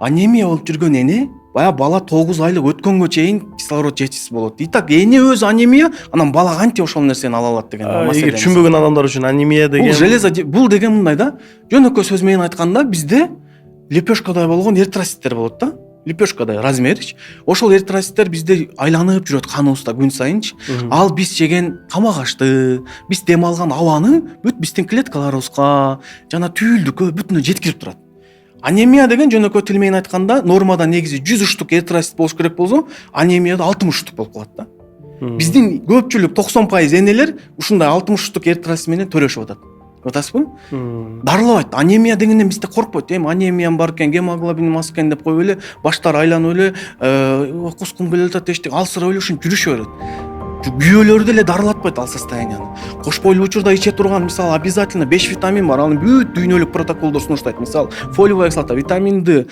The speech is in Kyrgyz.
анемия болуп жүргөн эне баягы бала 9 айлык өткөнгө чейин кислород жетишсиз болот. И так эне өзү анемия, анан бала кантип ошол нерсени ала алат деген маселе. Эгер түшүнбөгөн адамдар үчүн анемия деген бул железо, бул деген мындай да, жөнөкөй сөз менен айтканда бизде лепешкадай болгон эритроциттер болот да. Лепешкадай размерич. Ошол эритроциттер бизде айланып жүрөт каныбызда күн сайынчы. Ал биз жеген тамак ашты, биз дем алган абаны бүт биздин клеткаларыбызга жана түйүлдүккө бүтүнө жеткирип турат. Анемия деген жөнөкөй тил менен айтканда нормада негизи 100 штук эритроцит болуш керек болсо, анемияда 60 штук болуп калат да. Биздин көпчүлүк 90% энелер ушундай 60 штук эритроцит менен төрөшүп атат. Атасызбы? Дарылабайт. Анемия дегенден бизде коркпойт. Анемиям бар экен, гемоглобиним аз экен деп коюп эле, баштары айланып эле, кускум келип атат эчтеке алсырап эле ушинтип жүрүшө берет. Күйөөлөрдү эле дарылатпайт ал состоянияны. Кош бойлуу учурда иче турган, мисалы, обязательно 5 витамин бар. Анын бүт дүйнөлүк протоколдор сунуштайт. Мисалы, фолиевая кислота, витамин D,